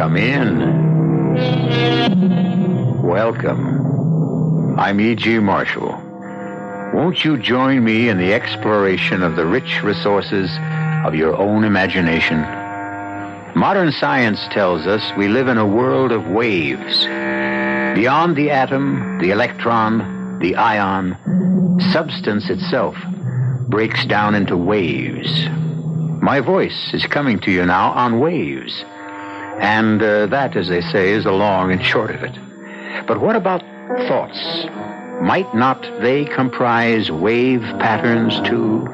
Come in. Welcome. I'm E.G. Marshall. Won't you join me in the exploration of the rich resources of your own imagination? Modern science tells us we live in a world of waves. Beyond the atom, the electron, the ion, substance itself breaks down into waves. My voice is coming to you now on waves. And that, as they say, is the long and short of it. But what about thoughts? Might not they comprise wave patterns, too?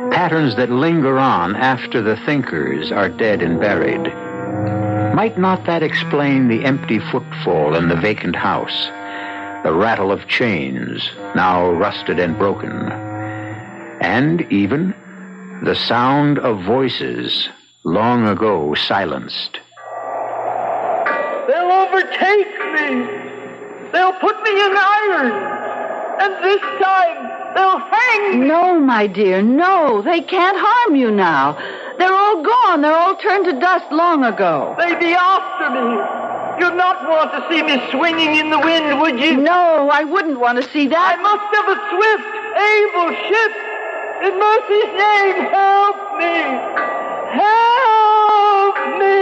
Patterns that linger on after the thinkers are dead and buried. Might not that explain the empty footfall in the vacant house, the rattle of chains, now rusted and broken, and even the sound of voices long ago silenced? They'll overtake me. They'll put me in irons. And this time, they'll hang me. No, my dear, no. They can't harm you now. They're all gone. They're all turned to dust long ago. They'd be after me. You'd not want to see me swinging in the wind, would you? No, I wouldn't want to see that. I must have a swift, able ship. In mercy's name, help me. Help me.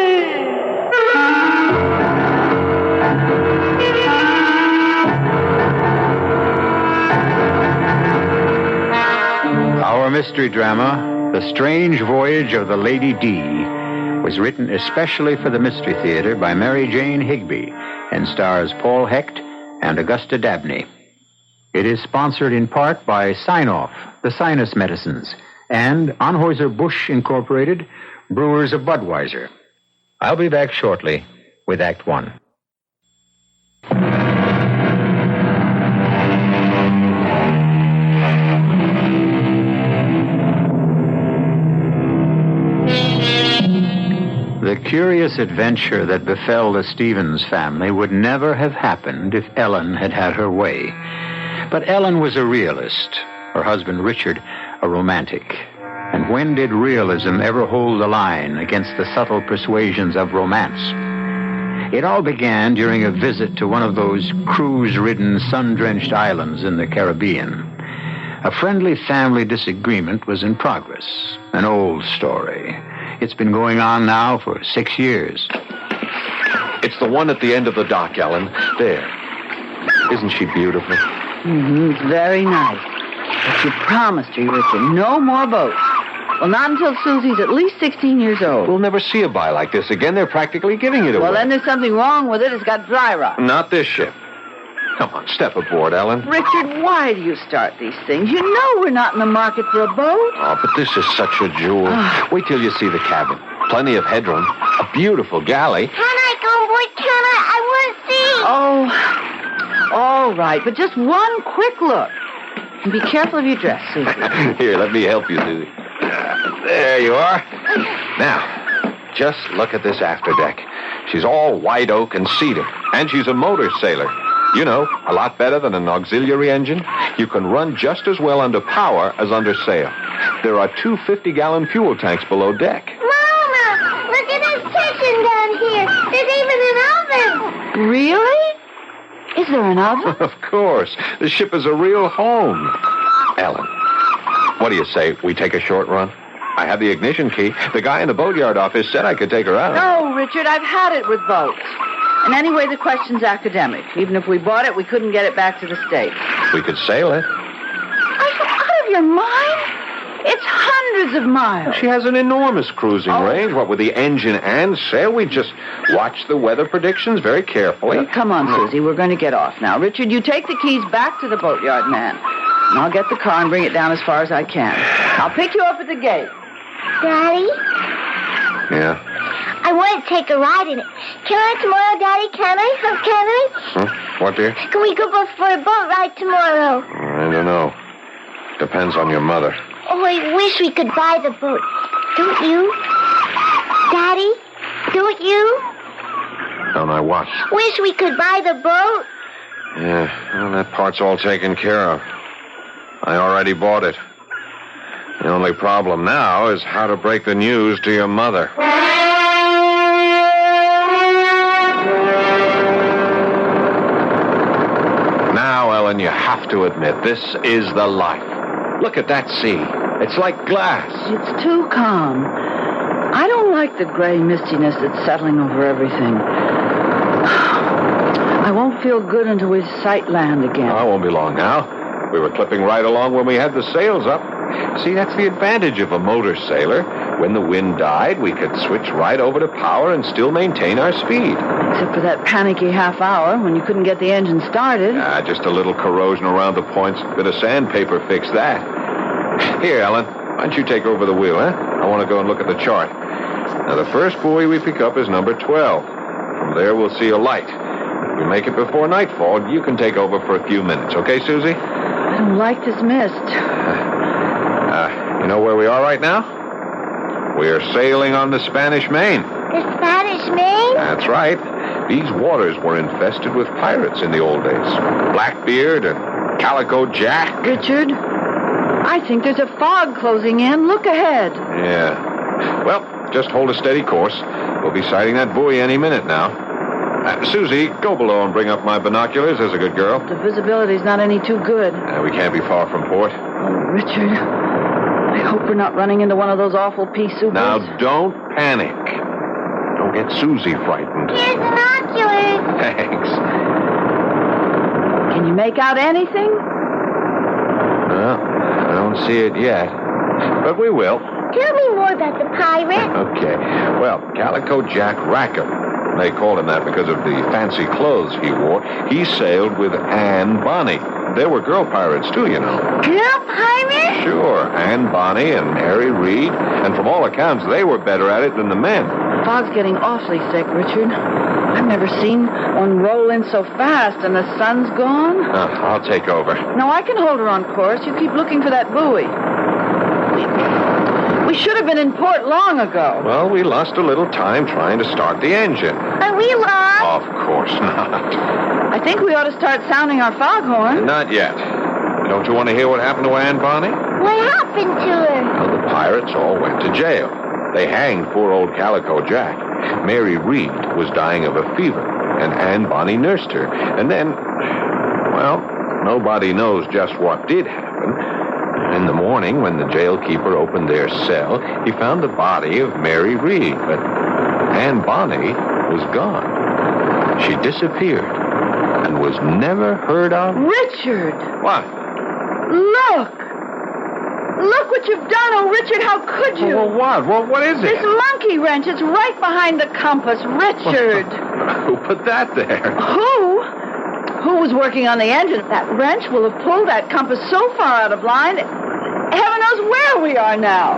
Our mystery drama, The Strange Voyage of the Lady D, was written especially for the Mystery Theater by Mary Jane Higby and stars Paul Hecht and Augusta Dabney. It is sponsored in part by Sign-Off, the Sinus Medicines, and Anheuser-Busch Incorporated, Brewers of Budweiser. I'll be back shortly with Act One. The curious adventure that befell the Stevens family would never have happened if Ellen had had her way. But Ellen was a realist, her husband Richard a romantic. And when did realism ever hold the line against the subtle persuasions of romance? It all began during a visit to one of those cruise-ridden, sun-drenched islands in the Caribbean. A friendly family disagreement was in progress, an old story. It's been going on now for 6 years. It's the one at the end of the dock, Ellen. There. Isn't she beautiful? It's very nice. But you promised her, Richard, no more boats. Well, not until Susie's at least 16 years old. We'll never see a buy like this again. They're practically giving it away. Well, then there's something wrong with it. It's got dry rot. Not this ship. Come on, step aboard, Ellen. Richard, why do you start these things? You know we're not in the market for a boat. Oh, but this is such a jewel. Wait till you see the cabin. Plenty of headroom. A beautiful galley. Can I go aboard? Can I? I want to see. Oh, all right, but just one quick look. And be careful of your dress, Susie. Here, let me help you, Susie. There you are. Now, just look at this afterdeck. She's all white oak and cedar, and she's a motor sailor. You know, a lot better than an auxiliary engine. You can run just as well under power as under sail. There are 2 50-gallon fuel tanks below deck. Mama, look at this kitchen down here. There's even an oven. Really? Is there an oven? Of course. The ship is a real home. Ellen, what do you say we take a short run? I have the ignition key. The guy in the boatyard office said I could take her out. No, Richard, I've had it with boats. And anyway, the question's academic. Even if we bought it, we couldn't get it back to the States. We could sail it. Are you out of your mind? It's hundreds of miles. She has an enormous cruising range. What with the engine and sail, we just watch the weather predictions very carefully. Well, come on, Susie. We're going to get off now. Richard, you take the keys back to the boatyard man. And I'll get the car and bring it down as far as I can. I'll pick you up at the gate. Daddy? Yeah? I want to take a ride in it. Can I tomorrow, Daddy? Can I? Can I? Huh? What, dear? Can we go for a boat ride tomorrow? I don't know. Depends on your mother. Oh, I wish we could buy the boat. Don't you? Daddy? Don't you? Don't I what? Wish we could buy the boat? Yeah, well, that part's all taken care of. I already bought it. The only problem now is how to break the news to your mother. Ellen, you have to admit, this is the life. Look at that sea. It's like glass. It's too calm. I don't like the gray mistiness that's settling over everything. I won't feel good until we sight land again. Oh, it won't be long now. We were clipping right along when we had the sails up. See, that's the advantage of a motor sailor. When the wind died, we could switch right over to power and still maintain our speed. Except for that panicky half hour when you couldn't get the engine started. Just a little corrosion around the points. Bit of sandpaper fixed that. Here, Ellen, why don't you take over the wheel, huh? I want to go and look at the chart. Now, the first buoy we pick up is number 12. From there, we'll see a light. If we make it before nightfall, you can take over for a few minutes. Okay, Susie? I don't like this mist. You know where we are right now? We're sailing on the Spanish Main. The Spanish Main? That's right. These waters were infested with pirates in the old days. Blackbeard and Calico Jack. Richard, I think there's a fog closing in. Look ahead. Yeah. Well, just hold a steady course. We'll be sighting that buoy any minute now. Susie, go below and bring up my binoculars. There's a good girl. The visibility's not any too good. We can't be far from port. Oh, Richard, I hope we're not running into one of those awful pea soupers. Now, don't panic. Don't get Susie frightened. Here's binoculars. Thanks. Can you make out anything? Well, I don't see it yet. But we will. Tell me more about the pirate. Okay. Well, Calico Jack Rackham. They called him that because of the fancy clothes he wore. He sailed with Anne Bonny. There were girl pirates, too, you know. Girl pirate? Sure. Anne Bonny and Mary Reed. And from all accounts, they were better at it than the men. The fog's getting awfully thick, Richard. I've never seen one roll in so fast, and the sun's gone. I'll take over. No, I can hold her on course. You keep looking for that buoy. We should have been in port long ago. Well, we lost a little time trying to start the engine. Are we lost? Of course not. I think we ought to start sounding our foghorn. Not yet. Don't you want to hear what happened to Anne Bonny? What happened to her? Well, the pirates all went to jail. They hanged poor old Calico Jack. Mary Reed was dying of a fever, and Anne Bonny nursed her. And then, well, nobody knows just what did happen. In the morning, when the jailkeeper opened their cell, he found the body of Mary Reed, but Anne Bonny was gone. She disappeared and was never heard of. Richard! What? Look! Look what you've done, oh, Richard, how could you? Well, what? What is This it? monkey wrench, it's right behind the compass. Richard! Who put that there? Who? Who was working on the engine? That wrench will have pulled that compass so far out of line, heaven knows where we are now.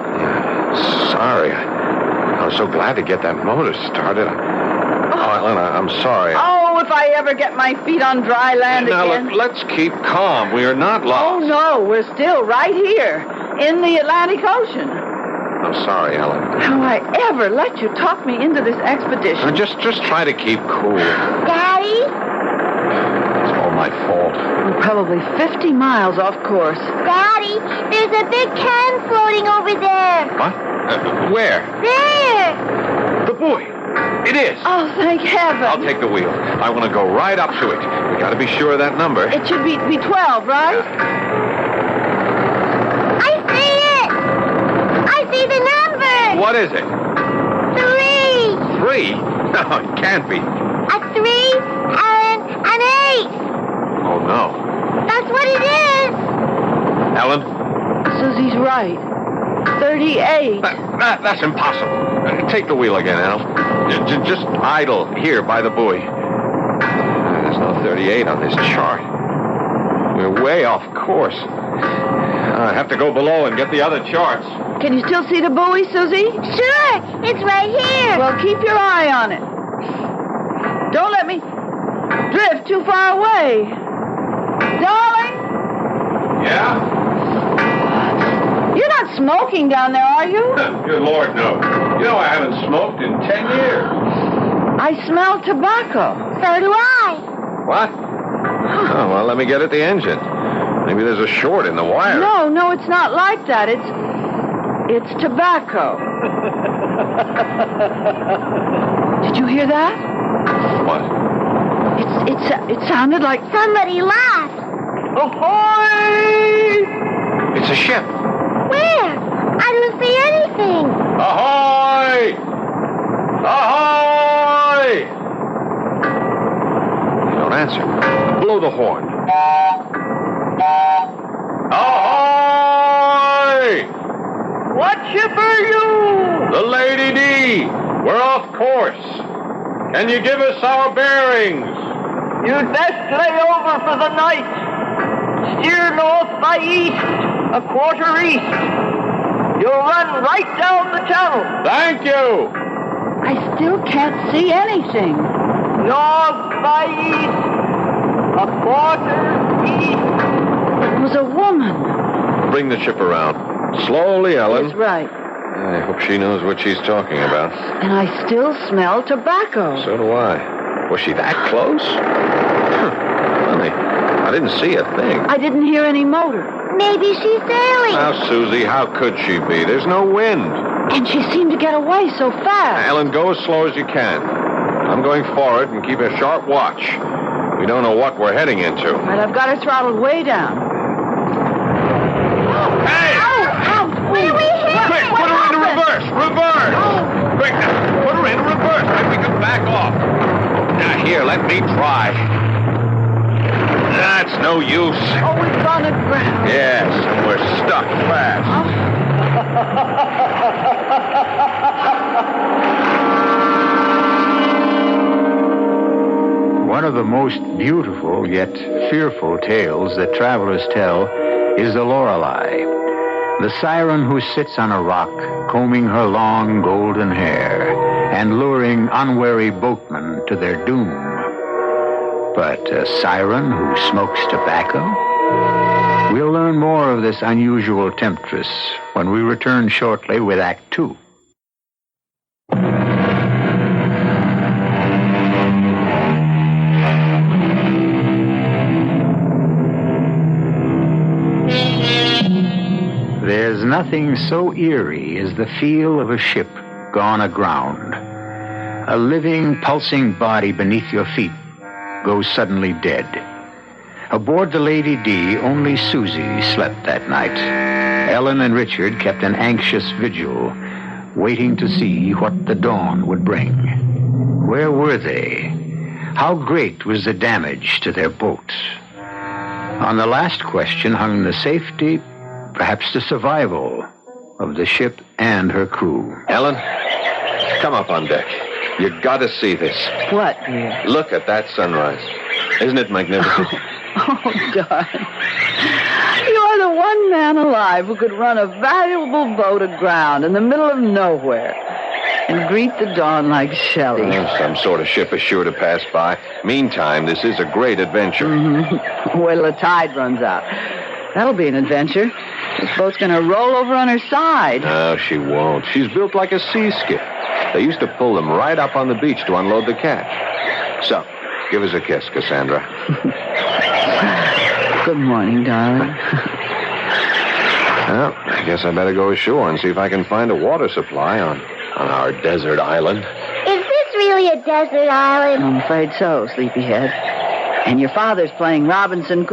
Sorry. I was so glad to get that motor started. Oh, Ellen, I'm sorry. Oh, if I ever get my feet on dry land Now, again. look, let's keep calm. We are not Oh, lost. no, we're still right here in the Atlantic Ocean. I'm sorry, Ellen. How I ever let you talk me into this expedition. Just try to keep cool. Daddy? It's all my fault. We're probably 50 miles off course. Daddy, there's a big can floating over there. What? Where? There. The buoy. It is. Oh, thank heaven. I'll take the wheel. I want to go right up to it. We got to be sure of that number. It should be 12, right? I see it. I see the number. What is it? 3. 3? No, it can't be. A 3 and an 8. Oh, no. That's what it is. Ellen? Susie's right. 38. That's impossible. Take the wheel again, Al. Just idle here by the buoy. There's no 38 on this chart. We're way off course. I have to go below and get the other charts. Can you still see the buoy, Susie? Sure, it's right here. Well, keep your eye on it. Don't let me drift too far away. Darling, Yeah? you're not smoking down there, are you? Good Lord, no. You know I haven't smoked in 10 years. I smell tobacco. So do I. What? Oh, well, let me get at the engine. Maybe there's a short in the wire. No, it's not like that. It's tobacco. Did you hear that? What? It sounded like Somebody laughed. Ahoy! It's a ship. Where? I don't see anything. Ahoy! Ahoy! They don't answer. Blow the horn. Ahoy! What ship are you? The Lady D. We're off course. Can you give us our bearings? You'd best lay over for the night. Steer north by east, a quarter east. You'll run right down the channel. Thank you. I still can't see anything. North by east, a quarter east. It was a woman. Bring the ship around. Slowly, Ellen. That's right. I hope she knows what she's talking about. And I still smell tobacco. So do I. Was she that close? Funny. I didn't see a thing. I didn't hear any motor. Maybe she's sailing. Now, Susie, how could she be? There's no wind. And she seemed to get away so fast. Ellen, go as slow as you can. I'm going forward and keep a sharp watch. We don't know what we're heading into. Right, I've got her throttled way down. Hey! Ow! Where are we headed? Quick, put her into reverse! Reverse! Quick, put her into reverse. Then we can back off. Now, here, let me try. That's no use. Oh, we've gone aground. Yes, and we're stuck fast. One of the most beautiful yet fearful tales that travelers tell is the Lorelei, the siren who sits on a rock, combing her long golden hair and luring unwary boatmen to their doom. But a siren who smokes tobacco? We'll learn more of this unusual temptress when we return shortly with Act 2. There's nothing so eerie as the feel of a ship gone aground. A living, pulsing body beneath your feet goes suddenly dead. Aboard the Lady D, only Susie slept that night. Ellen and Richard kept an anxious vigil, waiting to see what the dawn would bring. Where were they? How great was the damage to their boat? On the last question hung the safety, perhaps the survival, of the ship and her crew. Ellen, come up on deck. You gotta see this. What, dear? Look at that sunrise. Isn't it magnificent? Oh, darling. You are the one man alive who could run a valuable boat aground in the middle of nowhere and greet the dawn like Shelley. Some sort of ship is sure to pass by. Meantime, this is a great adventure. Mm-hmm. Wait till the tide runs out. That'll be an adventure. This boat's going to roll over on her side. No, she won't. She's built like a sea skiff. They used to pull them right up on the beach to unload the catch. So, give us a kiss, Cassandra. Good morning, darling. Well, I guess I better go ashore and see if I can find a water supply on our desert island. Is this really a desert island? I'm afraid so, sleepyhead. And your father's playing Robinson...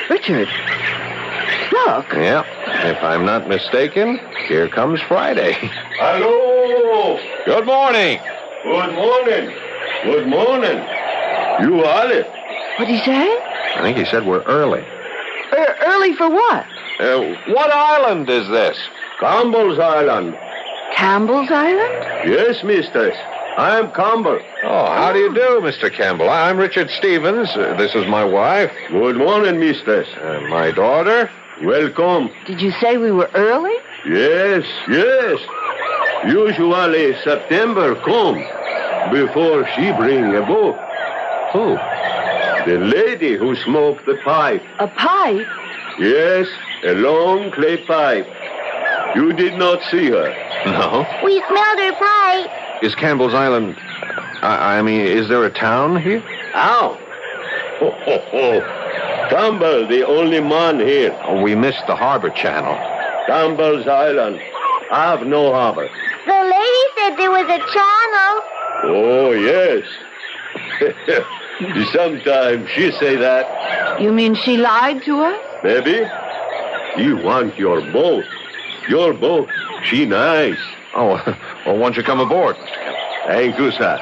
Richard, look. Yeah, if I'm not mistaken, here comes Friday. Hello. Good morning. Good morning. Good morning. You early? What'd he say? I think he said we're early. Early for what? What island is this? Campbell's Island. Campbell's Island? Yes, mistress. I am Campbell. Oh, how do you do, Mr. Campbell? I'm Richard Stevens. This is my wife. Good morning, mistress. My daughter. Welcome. Did you say we were early? Yes, yes. Usually September come before she bring a boat. Who? The lady who smoked the pipe. A pipe? Yes, a long clay pipe. You did not see her. No. We smelled her pipe. Is Campbell's Island... I mean, is there a town here? Ow! Ho, ho, ho. Campbell, the only man here. Oh, we missed the harbor channel. Campbell's Island. I have no harbor. The lady said there was a channel. Oh, yes. Sometimes she say that. You mean she lied to us? Maybe. He want your boat. Your boat. She nice. Oh, well, why don't you come aboard, Mr. Campbell? Thank you, sir.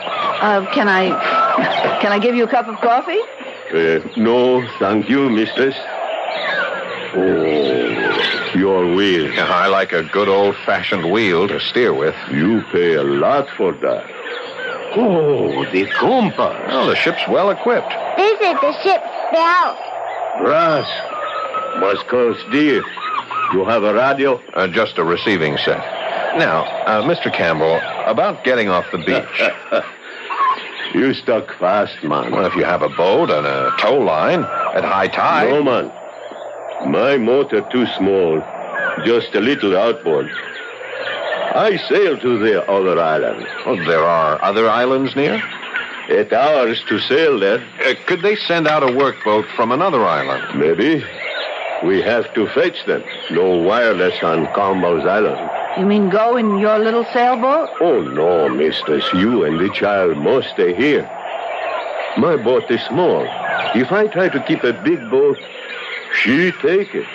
Can I give you a cup of coffee? No, thank you, mistress. Oh, your wheel. I like a good old-fashioned wheel to steer with. You pay a lot for that. Oh, the compass. Well, the ship's well equipped. This is the ship's bell. Brass. Must cost dear. You have a radio? Just a receiving set. Now, Mr. Campbell, about getting off the beach. You stuck fast, man. Well, if you have a boat and a tow line at high tide... No, man. My motor too small. Just a little outboard. I sail to the other island. Oh, there are other islands near? 8 hours to sail there. Could they send out a workboat from another island? Maybe. We have to fetch them. No wireless on Campbell's island. You mean go in your little sailboat? Oh, no, mistress. You and the child must stay here. My boat is small. If I try to keep a big boat, she take it.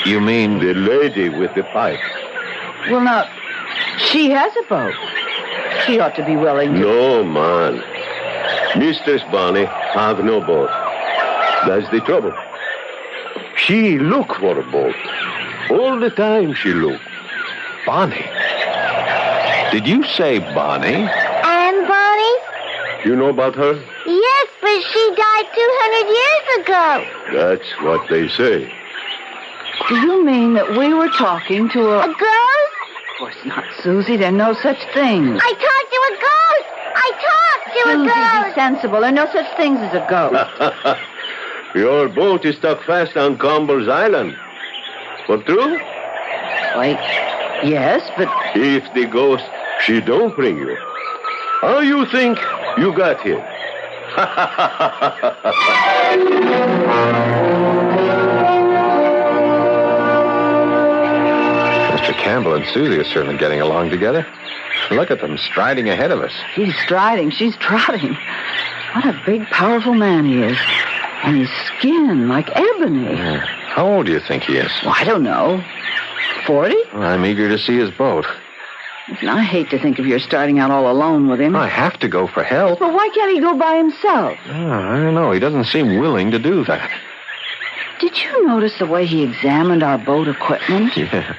You mean... The lady with the pipe. Well, now, she has a boat. She ought to be willing to... No, man. Mistress Bonny have no boat. That's the trouble. She look for a boat. All the time she look. Bonny. Did you say Bonny? Anne Bonny? You know about her? Yes, but she died 200 years ago. That's what they say. Do you mean that we were talking to A ghost? Of course not, Susie. There are no such things. I talked to a ghost. I talked to a Susie, be ghost. sensible. There are no such things as a ghost. Your boat is stuck fast on Campbell's island. For true? Wait. Yes, but... If the ghost, she don't bring you. How you think you got here? Mr. Campbell and Susie are certainly getting along together. Look at them striding ahead of us. He's striding. She's trotting. What a big, powerful man he is. And his skin, like ebony. How old do you think he is? Well, I don't know. 40? I'm eager to see his boat. Listen, I hate to think of your starting out all alone with him. I have to go for help. But why can't he go by himself? I don't know. He doesn't seem willing to do that. Did you notice the way he examined our boat equipment? Yeah,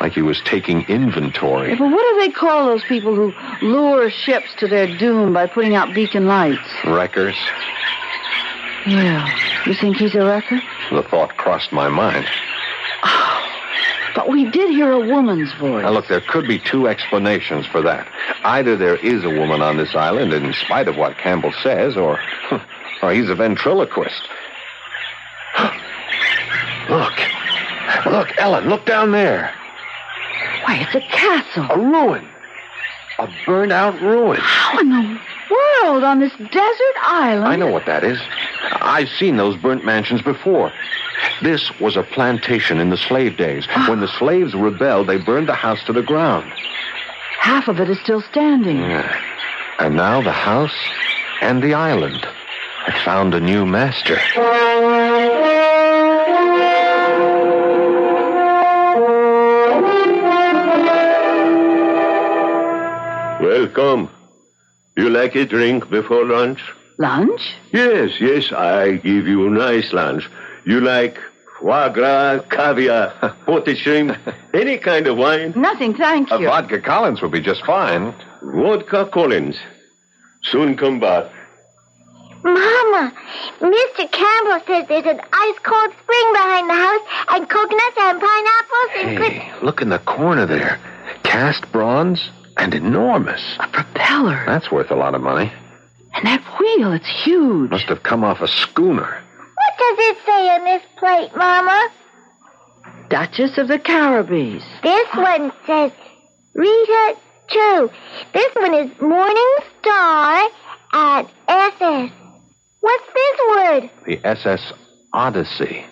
like he was taking inventory. Yeah, but what do they call those people who lure ships to their doom by putting out beacon lights? Wreckers. Yeah. You think he's a wrecker? The thought crossed my mind. But we did hear a woman's voice. Now, look, there could be two explanations for that. Either there is a woman on this island, in spite of what Campbell says, or he's a ventriloquist. Look, Ellen, look down there. Why, it's a castle. A ruin. A burned-out ruin. How in the world on this desert island? I know what that is. I've seen those burnt mansions before. This was a plantation in the slave days. When the slaves rebelled, they burned the house to the ground. Half of it is still standing. Yeah. And now the house and the island have found a new master. Welcome. You like a drink before lunch? Lunch? Yes, I give you a nice lunch. You like foie gras, caviar, potted shrimp, any kind of wine? Nothing, thank A you. vodka Collins would be just fine. Vodka Collins. Soon come back. Mama, Mr. Campbell says there's an ice-cold spring behind the house and coconuts and pineapples and Hey, look in the corner there. Cast bronze and enormous. A propeller. That's worth a lot of money. And that wheel, it's huge. Must have come off a schooner. What does it say on this plate, Mama? Duchess of the Caribbees. This one says Rita True. This one is Morning Star at SS. What's this word? The SS Odyssey.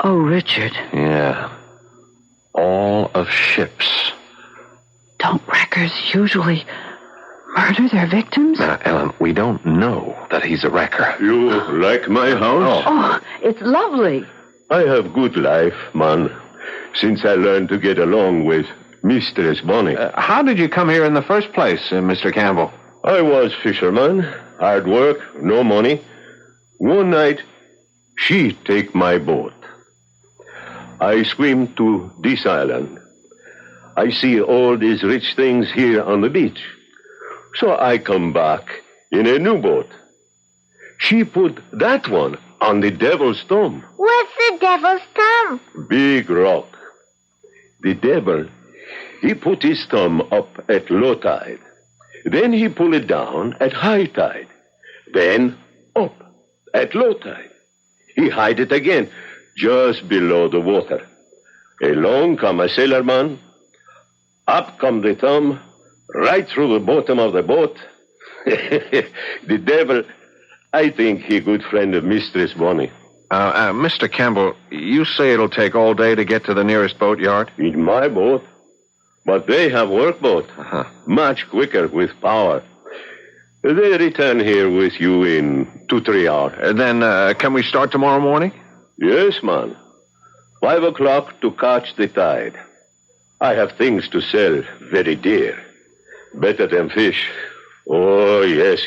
Oh, Richard. Yeah. All of ships. Don't wreckers usually murder their victims? Now, Ellen, we don't know that he's a wrecker. You like my house? Oh, it's lovely. I have good life, man, since I learned to get along with Mistress Bonny. How did you come here in the first place, Mr. Campbell? I was fisherman, hard work, no money. One night, she take my boat. I swim to this island. I see all these rich things here on the beach. So I come back in a new boat. She put that one on the devil's thumb. What's the devil's thumb? Big rock. The devil, he put his thumb up at low tide. Then he pull it down at high tide. Then up at low tide. He hide it again, just below the water. Along come a sailorman. Up come the thumb, right through the bottom of the boat. The devil, I think he good friend of Mistress Bonny. Mr. Campbell, you say it'll take all day to get to the nearest boatyard? In my boat. But they have workboat. Much quicker with power. They return here with you in 2-3 hours. Then can we start tomorrow morning? Yes, man. 5 o'clock to catch the tide. I have things to sell very dear. Better than fish. Oh, yes,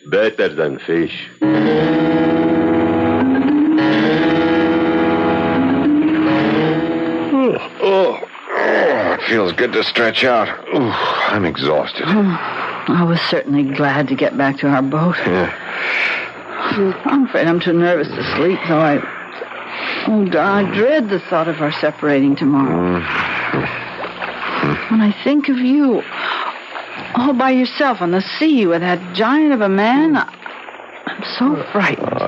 better than fish. It feels good to stretch out. Ooh, I'm exhausted. I was certainly glad to get back to our boat. Yeah. I'm afraid I'm too nervous to sleep, though I dread the thought of our separating tomorrow. When I think of you, all by yourself on the sea with that giant of a man, I'm so frightened.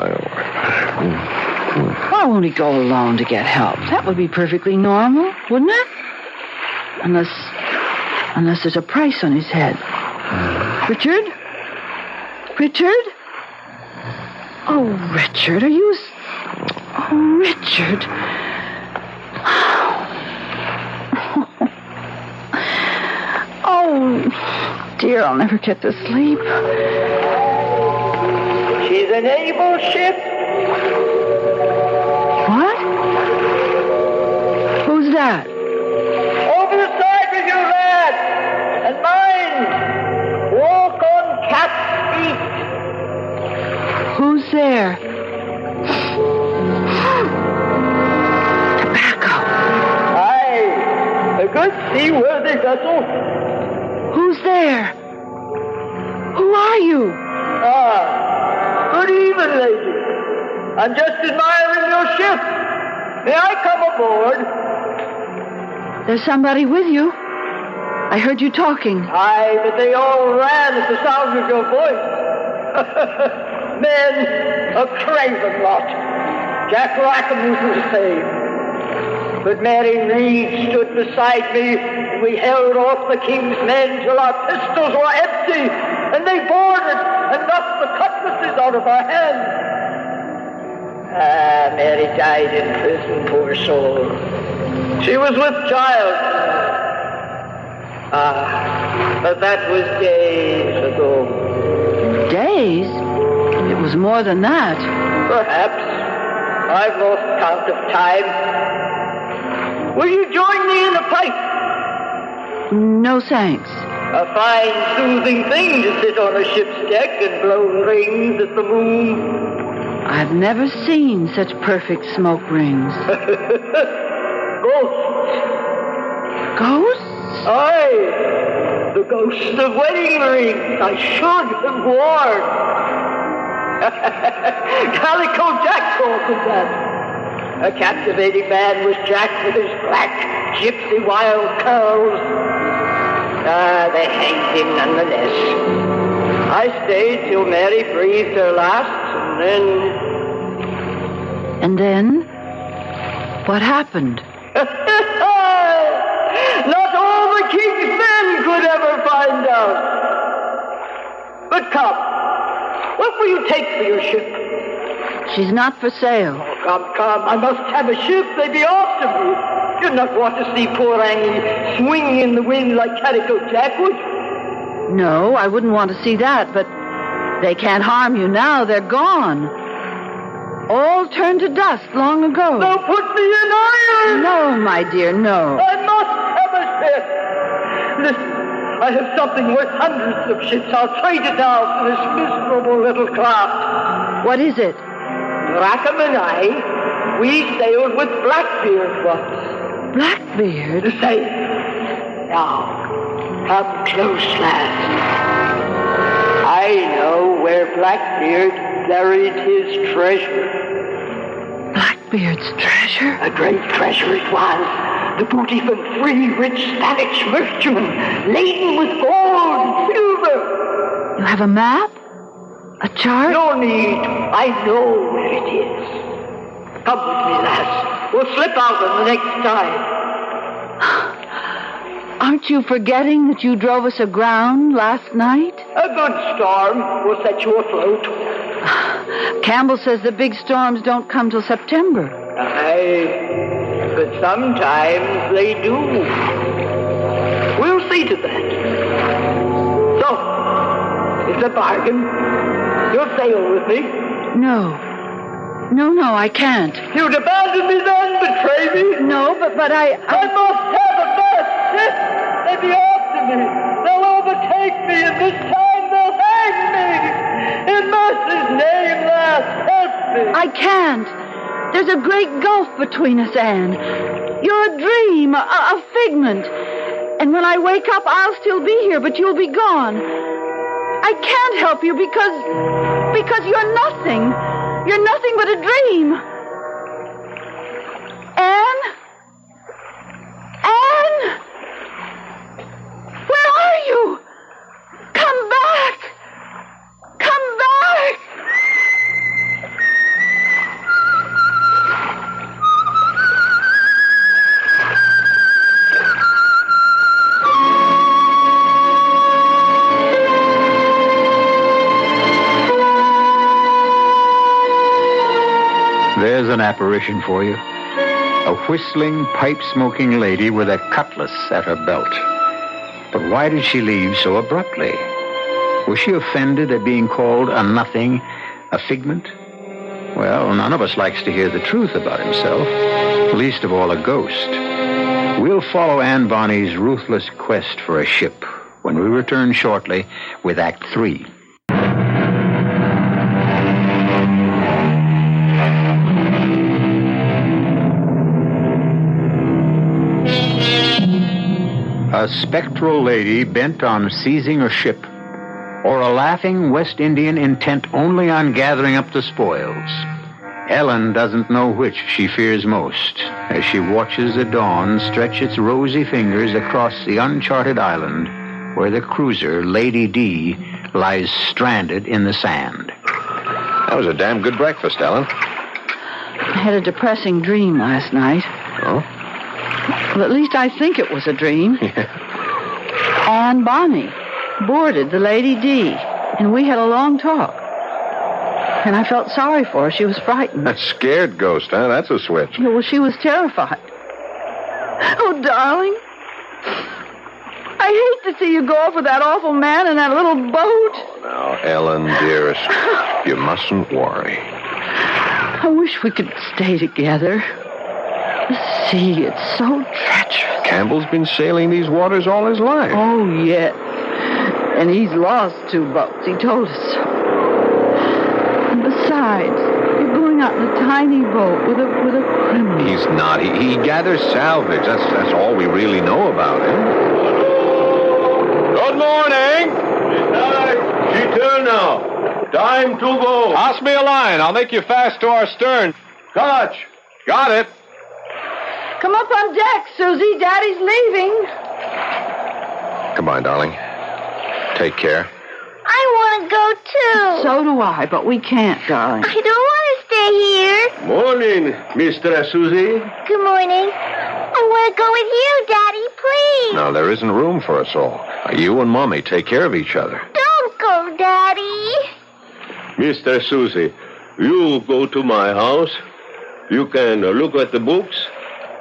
Why won't he go alone to get help? That would be perfectly normal, wouldn't it? Unless there's a price on his head. Richard? Richard? Oh, Richard, are you... Oh, Richard. Oh, dear, I'll never get to sleep. She's a naval ship. What? Who's that? Over the side with you, lad. And mind, walk on cat's feet. Who's there? Tobacco. Aye, a good seaworthy vessel. Who's there? Who are you? Good evening, lady. I'm just admiring your ship. May I come aboard? There's somebody with you. I heard you talking. Aye, but they all ran at the sound of your voice. Men, a craven lot. Jack Rackham was the same. But Mary Reed stood beside me, and we held off the king's men till our pistols were empty, and they boarded and knocked the cutlasses out of our hands. Mary died in prison, poor soul. She was with child. But that was days ago. Days? It was more than that. Perhaps. I've lost count of time. Will you join me in a pipe? No, thanks. A fine, soothing thing to sit on a ship's deck and blow rings at the moon. I've never seen such perfect smoke rings. Ghosts. Ghosts? Aye, the ghost of wedding rings I should have worn. Calico Jack called them that. A captivating man was Jack with his black, gypsy wild curls. They hanged him nonetheless. I stayed till Mary breathed her last, and then... And then? What happened? Not all the king's men could ever find out. But come, what will you take for your ship? She's not for sale. Oh, come, I must have a ship. They'd be after me. You'd not want to see poor Annie swing in the wind like Calico Jack would. No, I wouldn't want to see that, but they can't harm you now. They're gone. All turned to dust long ago. They'll put me in iron! No, my dear, no. I must have a ship! Listen, I have something worth hundreds of ships. I'll trade it now for this miserable little craft. What is it? Rackham and I, we sailed with Blackbeard once. Blackbeard? The same. Now, come close, lads. I know where Blackbeard buried his treasure. Blackbeard's treasure? A great treasure it was. The booty from 3 rich Spanish merchantmen, laden with gold and silver. You have a map? A chart? No need. I know where it is. Come with me, lads. We'll slip out on the next tide. Aren't you forgetting that you drove us aground last night? A good storm will set you afloat. Campbell says the big storms don't come till September. Aye, but sometimes they do. We'll see to that. So, it's a bargain. You'll sail with me. No, I can't. You'd abandon me then, betray me? No, but I must have a fast ship. They'll be after me. They'll overtake me, and this time they'll hang me. In mercy's name, lads, help me. I can't. There's a great gulf between us, Anne. You're a dream, a figment. And when I wake up, I'll still be here, but you'll be gone. I can't help you because you're nothing. You're nothing but a dream. Anne? Anne? Where are you? Come back! Come back! There's an apparition for you. A whistling, pipe-smoking lady with a cutlass at her belt. But why did she leave so abruptly? Was she offended at being called a nothing, a figment? Well, none of us likes to hear the truth about himself, least of all a ghost. We'll follow Anne Bonny's ruthless quest for a ship when we return shortly with Act 3. A spectral lady bent on seizing a ship, or a laughing West Indian intent only on gathering up the spoils. Ellen doesn't know which she fears most as she watches the dawn stretch its rosy fingers across the uncharted island where the cruiser Lady D lies stranded in the sand. That was a damn good breakfast, Ellen. I had a depressing dream last night. Oh? Well, at least I think it was a dream. Anne Bonny boarded the Lady D, and we had a long talk. And I felt sorry for her. She was frightened. That scared ghost, huh? That's a switch. Yeah, well, she was terrified. Oh, darling. I hate to see you go off with that awful man in that little boat. Oh, now, Ellen, dearest, you mustn't worry. I wish we could stay together. The sea, it's so treacherous. Campbell's been sailing these waters all his life. Oh, yes. And he's lost 2 boats. He told us so. And besides, you're going out in a tiny boat with a criminal. He's not. He gathers salvage. That's all we really know about him. Good morning. She turn now. Time to go. Toss me a line. I'll make you fast to our stern. Touch. Got it. Come up on deck, Susie. Daddy's leaving. Come on, darling. Take care. I want to go too. So do I, but we can't, darling. I don't want to stay here. Morning, Mr. Susie. Good morning. I want to go with you, Daddy, please. No, there isn't room for us all. You and Mommy take care of each other. Don't go, Daddy. Mr. Susie, you go to my house. You can look at the books,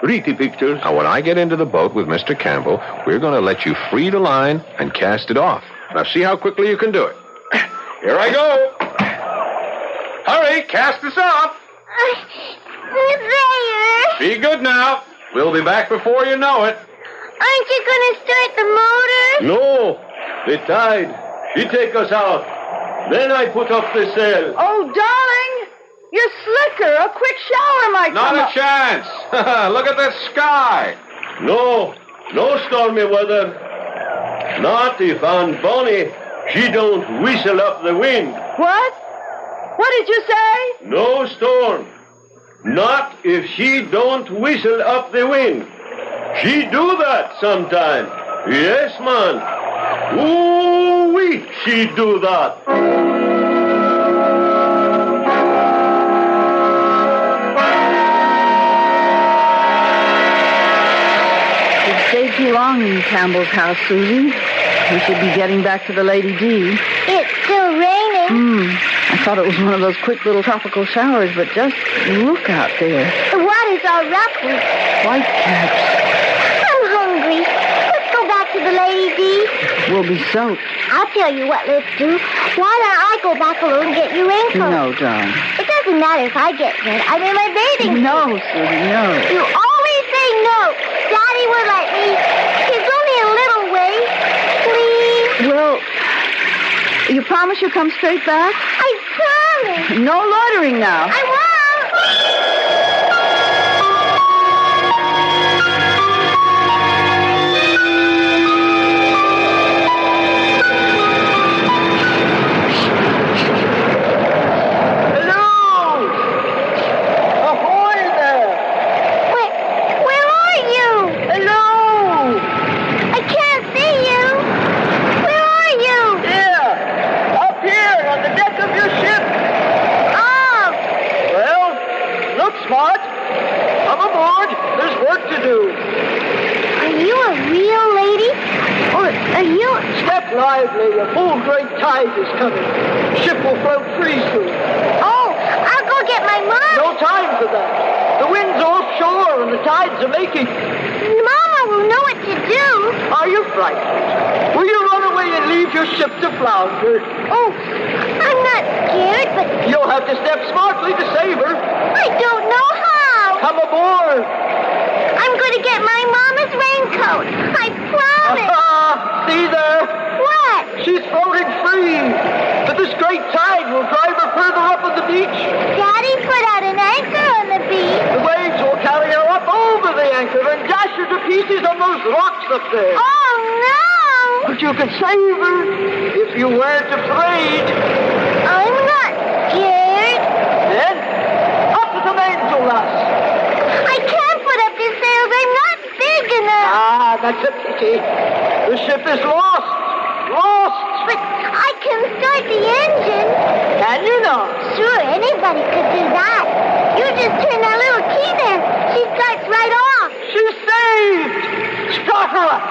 read the pictures. Now, when I get into the boat with Mr. Campbell, we're going to let you free the line and cast it off. Now see how quickly you can do it. Here I go. Hurry, cast us off. There. Be good now. We'll be back before you know it. Aren't you going to start the motor? No, the tide. She take us out. Then I put up the sail. Oh, darling, you're slicker. A quick shower might Not come a up. chance. Look at the sky. No stormy weather. Not if Anne Bonny, she don't whistle up the wind. What? What did you say? No storm. Not if she don't whistle up the wind. She do that sometime. Yes, man. Ooh-wee, she do that. You've stayed too long in Campbell's house, Susie. We should be getting back to the Lady D. It's still raining. I thought it was one of those quick little tropical showers, but just look out there. The water's all ruffled. White caps. I'm hungry. Let's go back to the Lady D. We'll be soaked. I'll tell you what let's do. Why don't I go back alone and get your raincoat? No, darling. It doesn't matter if I get wet. I'm in my bathing suit. No, Susie, no. You always say no. Daddy would let me. It's only a little way. Please. Well, you promise you'll come straight back? I promise. No loitering now. I won't. Smart. Come aboard. There's work to do. Are you a real lady? Or are you... Step lively. A full great tide is coming. Ship will float free soon. Oh, I'll go get my mom. No time for that. The wind's offshore and the tides are making. Mama will know what to do. Are you frightened? Will you run away and leave your ship to flounder? Oh, I'm not scared, but You'll have to step smartly to save her. I don't know how. Come aboard. I'm going to get my mama's raincoat. I promise. See there? What? She's floating free. But this great tide will drive her further up on the beach. Daddy put out an anchor on the beach. The waves will carry her up over the anchor and dash her to pieces on those rocks up there. Oh, no. But you could save her if you weren't afraid. I'm not scared. Then, up to the mainsail, lass. I can't put up the sails. I'm not big enough. Ah, that's a pity. The ship is lost. Lost. But I can start the engine. Can you not? Sure, anybody could do that. You just turn that little key there. She starts right off. She's saved. Start her up.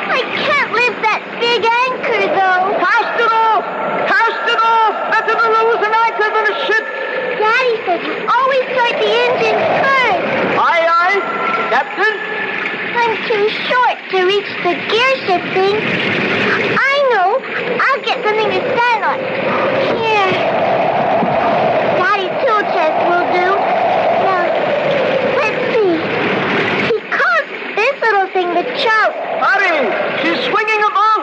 I can't lift that big anchor, though. Cast it off. Cast it off. Better to lose an anchor than a ship. Daddy said you always start the engine first. Aye, aye. Captain. I'm too short to reach the gear shifting. I know. I'll get something to stand on. Here. Daddy's tool chest will do. Now, let's see. He calls this little thing the choke. Hurry. She's swinging about.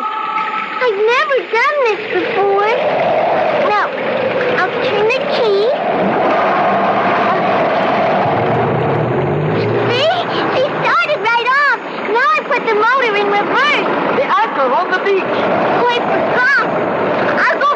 I've never done this before. Now, I'll turn the key. See? She started right off. Now I put the motor in reverse. The anchor on the beach. Oh, I forgot. I'll go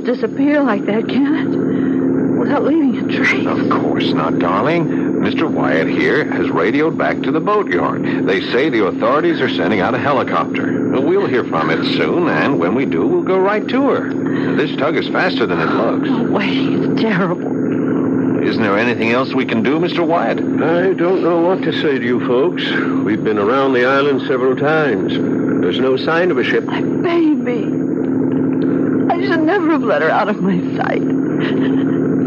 disappear like that, can it? Without leaving a trace. Of course not, darling. Mr. Wyatt here has radioed back to the boatyard. They say the authorities are sending out a helicopter. We'll hear from it soon, and when we do, we'll go right to her. This tug is faster than it looks. Oh, waiting is terrible. Isn't there anything else we can do, Mr. Wyatt? I don't know what to say to you folks. We've been around the island several times. There's no sign of a ship. My baby. I should never have let her out of my sight.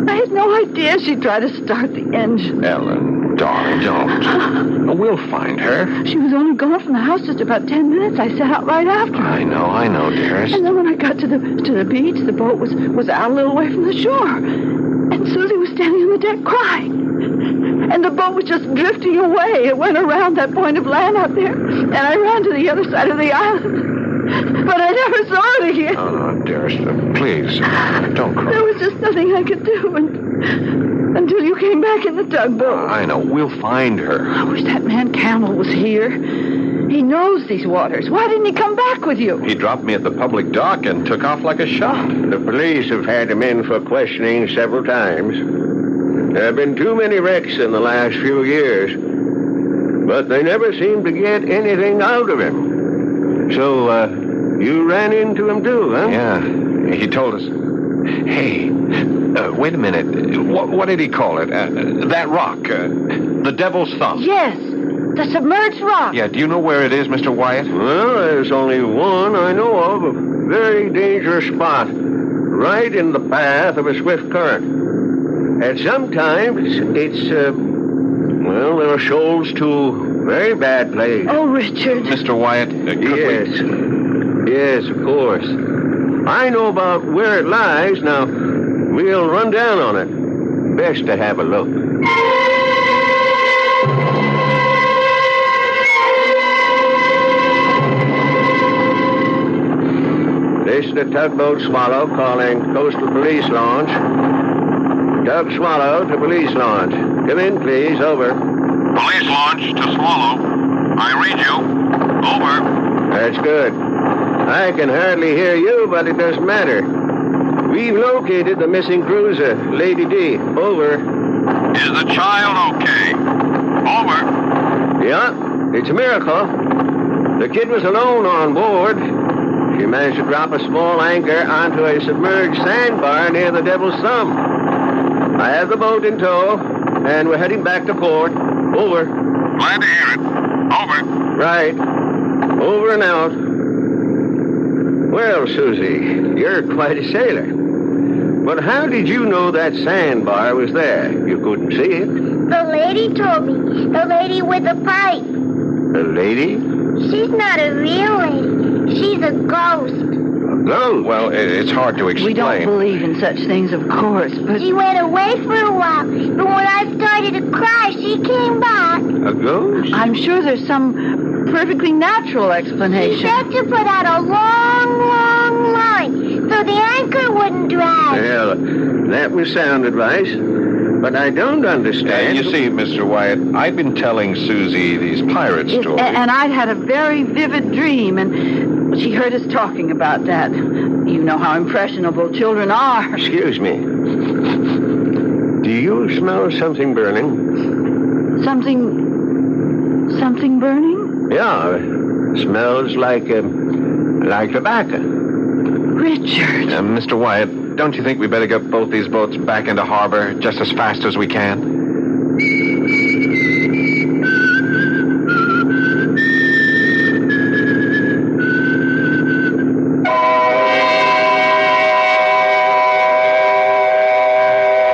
I had no idea she'd try to start the engine. Ellen, darling, don't. We'll find her. She was only gone from the house just about 10 minutes. I set out right after her. I know, dearest. And then when I got to the beach, the boat was out a little way from the shore. And Susie was standing on the deck crying. And the boat was just drifting away. It went around that point of land out there. And I ran to the other side of the island. But I never saw it again. Oh, dearest, please, don't cry. There was just nothing I could do until you came back in the tugboat. I know. We'll find her. I wish that man Campbell was here. He knows these waters. Why didn't he come back with you? He dropped me at the public dock and took off like a shot. The police have had him in for questioning several times. There have been too many wrecks in the last few years, but they never seem to get anything out of him. So, you ran into him too, huh? Yeah, he told us. Hey, wait a minute. What did he call it? That rock, the Devil's Thumb. Yes, the submerged rock. Yeah, do you know where it is, Mr. Wyatt? Well, there's only one I know of, a very dangerous spot, right in the path of a swift current. And sometimes it's, there are shoals to very bad place. Oh, Richard. Mr. Wyatt, Yes, of course. I know about where it lies. Now, we'll run down on it. Best to have a look. This is the tugboat Swallow calling Coastal Police Launch. Tug Swallow to Police Launch. Come in, please. Over. Police launch to Swallow. I read you. Over. That's good. I can hardly hear you, but it doesn't matter. We've located the missing cruiser, Lady D. Over. Is the child okay? Over. Yeah, it's a miracle. The kid was alone on board. She managed to drop a small anchor onto a submerged sandbar near the Devil's Thumb. I have the boat in tow, and we're heading back to port. Over. Glad to hear it. Over. Right. Over and out. Well, Susie, you're quite a sailor. But how did you know that sandbar was there? You couldn't see it. The lady told me. The lady with the pipe. A lady? She's not a real lady. She's a ghost. A ghost? Well, it's hard to explain. We don't believe in such things, of course, but... She went away for a while, but when I started to cry, she came back. A ghost? I'm sure there's some perfectly natural She explanation. said to put out a long, long line so the anchor wouldn't drag. Well, that was sound advice. But I don't understand. You see, Mr. Wyatt, I've been telling Susie these pirate stories. And I'd had a very vivid dream, and she heard us talking about that. You know how impressionable children are. Excuse me. Do you smell something burning? Something burning? Yeah, smells like tobacco. Richard. Mr. Wyatt, don't you think we better get both these boats back into harbor just as fast as we can?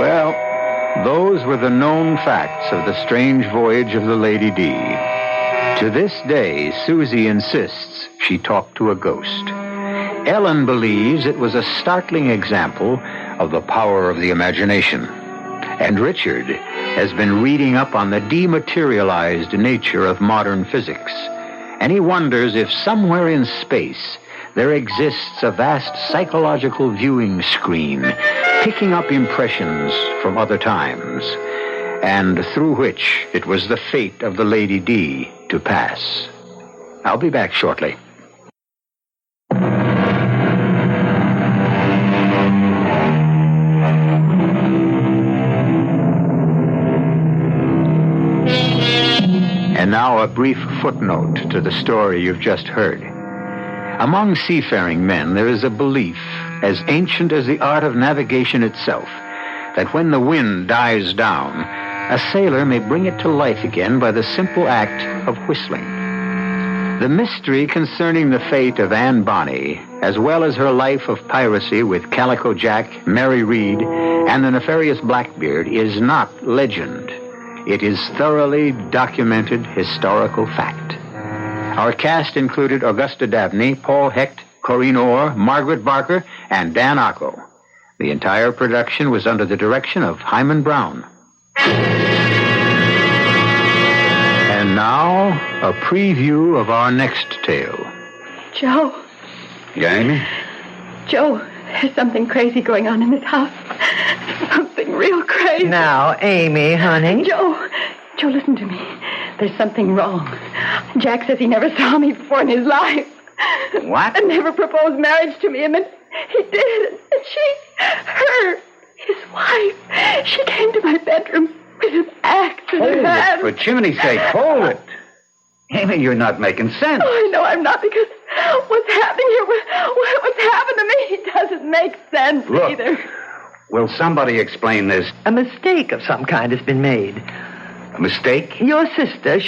Well, those were the known facts of the strange voyage of the Lady D. To this day, Susie insists she talked to a ghost. Ellen believes it was a startling example of the power of the imagination. And Richard has been reading up on the dematerialized nature of modern physics. And he wonders if somewhere in space there exists a vast psychological viewing screen picking up impressions from other times, and through which it was the fate of the Lady D to pass. I'll be back shortly. And now a brief footnote to the story you've just heard. Among seafaring men, there is a belief, as ancient as the art of navigation itself, that when the wind dies down, a sailor may bring it to life again by the simple act of whistling. The mystery concerning the fate of Anne Bonny, as well as her life of piracy with Calico Jack, Mary Read, and the nefarious Blackbeard, is not legend. It is thoroughly documented historical fact. Our cast included Augusta Dabney, Paul Hecht, Corinne Orr, Margaret Barker, and Dan Ocko. The entire production was under the direction of Hyman Brown. And now, a preview of our next tale. Joe. Amy? Joe, there's something crazy going on in this house. Something real crazy. Now, Amy, honey. Joe, listen to me. There's something wrong. Jack says he never saw me before in his life. What? And never proposed marriage to me, and then he did. And she, his wife, she came to my bedroom with an axe in her hand. For chimney's sake, hold it. Amy, you're not making sense. Oh, I know I'm not, because what's happening here, what's happened to me doesn't make sense either. Will somebody explain this? A mistake of some kind has been made. A mistake? Your sister,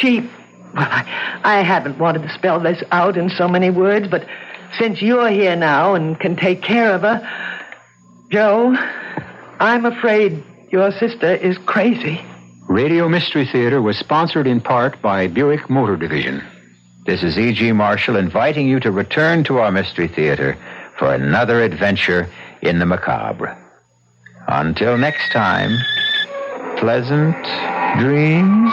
I haven't wanted to spell this out in so many words, but since you're here now and can take care of her, Joe, I'm afraid your sister is crazy. Radio Mystery Theater was sponsored in part by Buick Motor Division. This is E.G. Marshall inviting you to return to our Mystery Theater for another adventure in the macabre. Until next time, pleasant dreams.